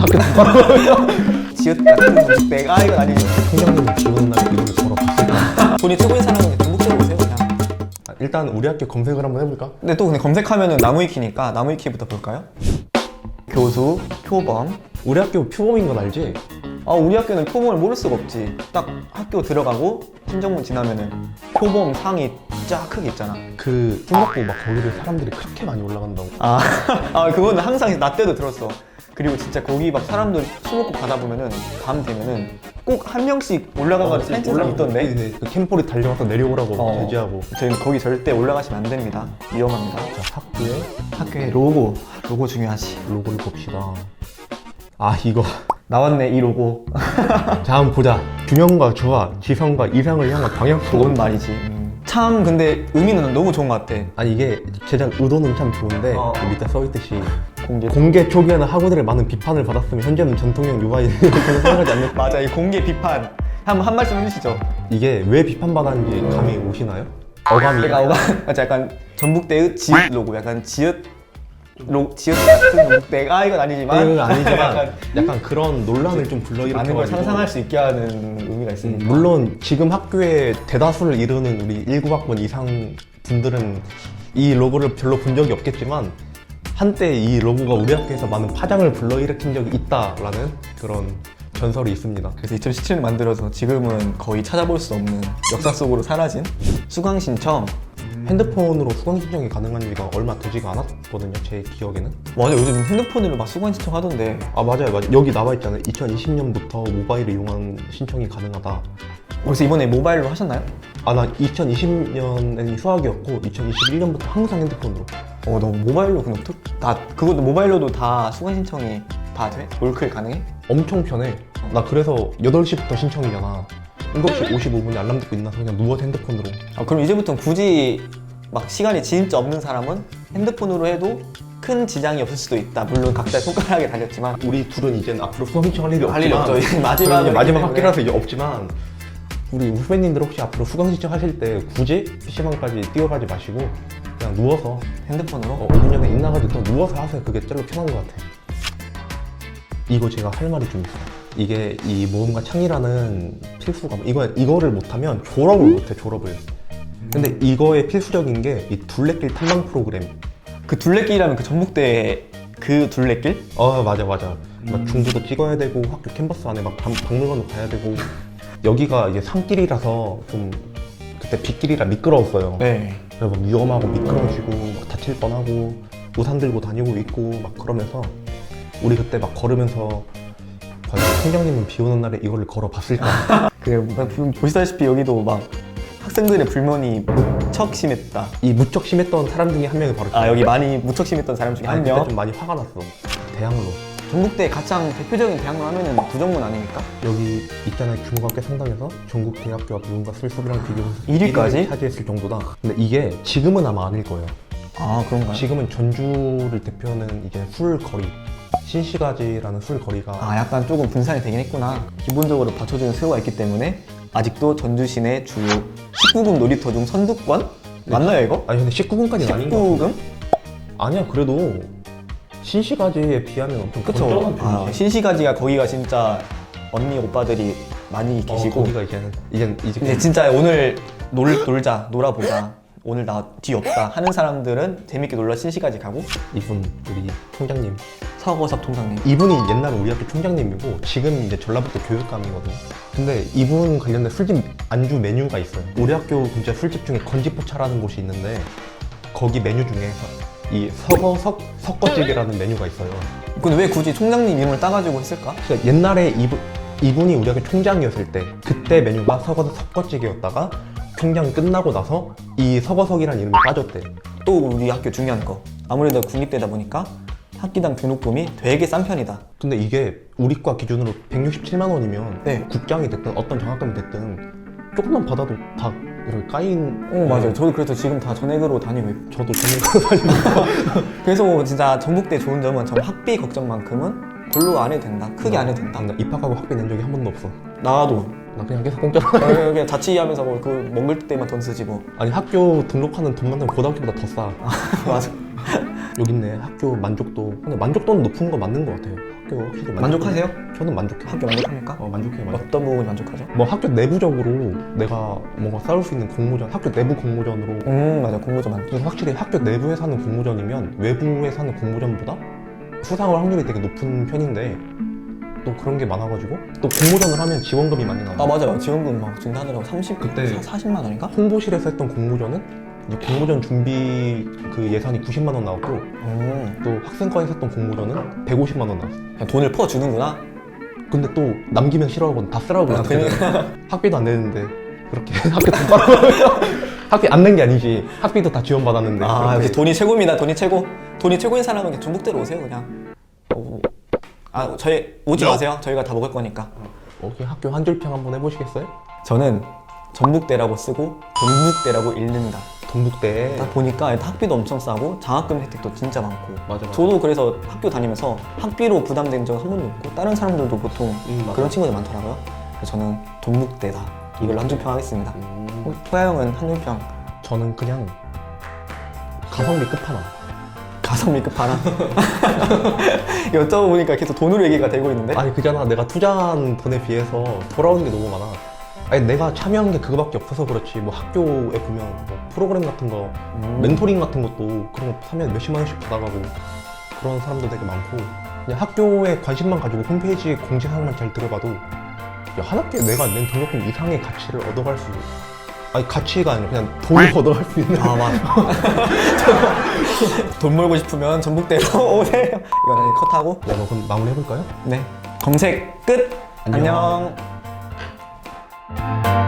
학교 못 지읒 같은 전북대가 이건 아니죠. 총장님은 비 오는 날에 이름을 걸어봤을까? 돈이 최고인 사람은 전북대로 오세요 그냥. 일단 우리 학교 검색을 한번 해볼까? 근데 또 근데 검색하면은 나무위키니까 나무위키부터 볼까요? 교수, 표범. 우리 학교 표범인 건 알지? 아 우리 학교는 표범을 모를 수가 없지. 딱 학교 들어가고 팀정문 지나면은 표범 상이 쫙 크게 있잖아. 그 팀먹고 막 거기를 사람들이 그렇게 많이 올라간다고. 아 그거는 항상 나 때도 들었어. 그리고 진짜 거기 막 사람들 술 먹고 가다 보면은 밤 되면은 꼭 한 명씩 올라가가지고 사진 찍는 사람 있던데. 네, 그 캠폴이 달려와서 내려오라고 제지하고. 저희는 거기 절대 올라가시면 안 됩니다. 위험합니다. 자, 학교의 로고. 로고 중요하지. 로고를 봅시다. 아 이거 나왔네 이 로고. 자 한번 보자. 균형과 조화, 지성과 이상을 향한 방향성. 좋은 말이지. 참 근데 의미는 너무 좋은 것 같아. 아니 이게 제작 의도는 참 좋은데 그 밑에 써있듯이 공개. 공개 초기에는 학우들의 많은 비판을 받았으며 현재는 전통형 UI 생각하지 않는. 맞아 이 공개 비판. 한 말씀 해주시죠. 이게 왜 비판받았는지 감이 오시나요? 어감이. 맞아 약간 전북대의 지읒 로고. 약간 지읒 같은 전북대가 이건 아니지만. 이건 아니지만 약간 그런 논란을 좀 불러일으켜. 많은 걸 상상할 수 있게 하는 의미가 있으니까. 물론 지금 학교의 대다수를 이루는 우리 19학번 이상 분들은 이 로고를 별로 본 적이 없겠지만 한때 이 로고가 우리 학교에서 많은 파장을 불러일으킨 적이 있다라는 그런 전설이 있습니다. 그래서 2017년 만들어서 지금은 거의 찾아볼 수 없는 역사 속으로 사라진 수강 신청. 핸드폰으로 수강 신청이 가능한 지가 얼마 되지가 않았거든요, 제 기억에는. 맞아 요즘 핸드폰으로 막 수강 신청하던데. 아 맞아요. 여기 나와 있잖아요. 2020년부터 모바일을 이용한 신청이 가능하다. 그래서 이번에 모바일로 하셨나요? 아 나 2020년에는 휴학이었고 2021년부터 항상 핸드폰으로. 너 모바일로 그냥 그것도 모바일로도 다 수강 신청이 다 돼? 올클 가능해? 엄청 편해. 나 그래서 8시부터 신청이잖아. 7시 55분에 알람 듣고 있나서 그냥 누워서 핸드폰으로. 그럼 이제부터는 굳이 막 시간이 진짜 없는 사람은 핸드폰으로 해도 큰 지장이 없을 수도 있다. 물론 각자의 손가락에 달렸지만. 우리 둘은 이제는 앞으로 수강 신청할 일이 할 일이 없지만 없죠. 마지막 학기라서 이제 없지만 우리 후배님들 혹시 앞으로 수강 신청하실 때 굳이 PC방까지 뛰어가지 마시고 그냥 누워서 핸드폰으로? 5분 전에 있나가지고 또 누워서 하세요. 그게 제일 편한 것 같아. 이거 제가 할 말이 좀 있어요. 이게 이 모험과 창이라는 필수가 이거를 못하면 졸업을 못해. 졸업을. 근데 이거의 필수적인 게 이 둘레길 탐방 프로그램. 그 둘레길이라면 그 전북대 그 둘레길? 맞아 막 중도도 찍어야 되고 학교 캠퍼스 안에 막 박물관도 가야 되고. 여기가 이제 산길이라서 좀 그때 빗길이라 미끄러웠어요. 네. 그래서 막 위험하고 미끄러지고 막 다칠 뻔하고 우산 들고 다니고 있고 막 그러면서 우리 그때 막 걸으면서 과연 총장님은 비 오는 날에 이거를 걸어봤을까? 보시다시피 여기도 막 학생들의 불만이 무척 심했다. 이 무척 심했던 사람 중에 한 명이 바로 여기 많이 무척 심했던 사람 중에 한 그때 명. 좀 많이 화가 났어. 대학로. 전북대 가장 대표적인 대학로 하면은 부정문 아닙니까? 여기 있잖아요. 규모가 꽤 상당해서 전국 대학교 앞 누군가 술섭이랑 비교해서 1위까지? 차지했을 정도다. 근데 이게 지금은 아마 아닐 거예요. 그런가요? 지금은 전주를 대표하는 이제 술거리 신시가지라는 술거리가 약간 조금 분산이 되긴 했구나. 기본적으로 받쳐주는 수요가 있기 때문에 아직도 전주 시내 주요 19금 놀이터 중 선두권? 맞나요 이거? 아니 근데 19금까지는 아닌 것 19금? 같아. 아니야 그래도 신시가지에 비하면 엄청 그쵸. 건전한 편이지. 신시가지가 거기가 진짜 언니 오빠들이 많이 계시고 거기가 이제 이제 진짜 오늘 놀자 놀아보자 오늘 나 뒤 없다 하는 사람들은 재밌게 놀러 신시가지 가고. 이분 우리 총장님 서거석 통장님. 이분이 옛날에 우리 학교 총장님이고 지금 이제 전라북도 교육감이거든요. 근데 이분 관련된 술집 안주 메뉴가 있어요. 우리 학교 근처 술집 중에 건지포차라는 곳이 있는데 거기 메뉴 중에 이 석거찌개라는 메뉴가 있어요. 근데 왜 굳이 총장님 이름을 따가지고 했을까? 그러니까 옛날에 이분이 우리 학교 총장이었을 때 그때 메뉴가 석거찌개였다가 총장 끝나고 나서 이 석어석이라는 이름이 빠졌대. 또 우리 학교 중요한 거 아무래도 국립대다 보니까 학기당 등록금이 되게 싼 편이다. 근데 이게 우리과 기준으로 167만 원이면 네. 국장이 됐든 어떤 장학금이 됐든 조금만 받아도 다 이렇게 까인. 맞아요. 저도 그래서 지금 다 전액으로 다니고 있고. 저도 전액으로 다니고. 그래서 진짜 전북대 좋은 점은 전 학비 걱정만큼은 별로 안 해도 된다. 크게 안 해도 된다. 나 입학하고 학비 낸 적이 한 번도 없어. 나도 나 그냥 계속 공짜로. 그냥 자취하면서 그 먹을 때만 돈 쓰지 뭐. 아니 학교 등록하는 돈만 은 고등학교보다 더 싸. 맞아. 여기 있네. 학교 만족도. 근데 만족도는 높은 거 맞는 거 같아요. 학교 확실히 만족하세요? 저는 만족해요. 학교 만족합니까? 만족해요. 어떤 부분이 만족하죠? 뭐 학교 내부적으로 내가 뭔가 싸울 수 있는 공모전, 학교 내부 공모전으로 맞아. 공모전 많죠. 그래서 확실히 학교 내부에 사는 공모전이면 외부에 사는 공모전보다 수상할 확률이 되게 높은 편인데 또 그런 게 많아가지고 또 공모전을 하면 지원금이 많이 나와요. 아 맞아요. 지원금 막 준다 하더라고. 30, 그때 40만 원인가? 홍보실에서 했던 공모전은 이제 공모전 준비 그 예산이 90만 원 나왔고 또 학생과에서 했던 공모전은 150만 원 나왔어. 그냥 돈을 퍼주는구나. 근데 또 남기면 싫어하거든. 다 쓰라고 아, 그러거든. 학비도 안 내는데 그렇게 학교 돈 받아서 학비 안 낸 게 아니지. 학비도 다 지원받았는데 아 그렇게. 역시 돈이 최고입니다. 돈이 최고. 돈이 최고인 사람은 그냥 전북대로 오세요 그냥. 저희 오지 마세요. 저희가 다 먹을 거니까. 오케이, 학교 한 줄평 한번 해보시겠어요? 저는 전북대라고 쓰고 동북대라고 읽는다. 동북대. 딱 보니까 학비도 엄청 싸고 장학금 혜택도 진짜 많고. 맞아. 저도 그래서 학교 다니면서 학비로 부담된 적은 한 번도 없고 다른 사람들도 보통 맞아. 그런 친구들 많더라고요. 그래서 저는 동북대다. 이걸로 한 줄평 하겠습니다. 토야 형은 한 줄평. 저는 그냥 가성비 끝판왕. 가성비 끝판왕. 여쭤보니까 계속 돈으로 얘기가 되고 있는데. 아니 그잖아, 내가 투자한 돈에 비해서 돌아오는 게 너무 많아. 아니 내가 참여한 게 그거밖에 없어서 그렇지. 뭐 학교에 보면 뭐 프로그램 같은 거 멘토링 같은 것도 그런 거 사면 몇십만 원씩 받아가고 그런 사람도 되게 많고, 그냥 학교에 관심만 가지고 홈페이지 공지사항만 잘 들어봐도 야, 한 학기에 내가 낸 등록금 이상의 가치를 얻어갈 수, 아니 가치가 아니라 그냥 돈을 얻어갈 수 있는. 아 맞아. 돈 벌고 싶으면 전북대로 오세요. 이거는 컷하고. 네, 뭐 그럼 마무리 해볼까요? 네. 검색 끝. 안녕. 안녕.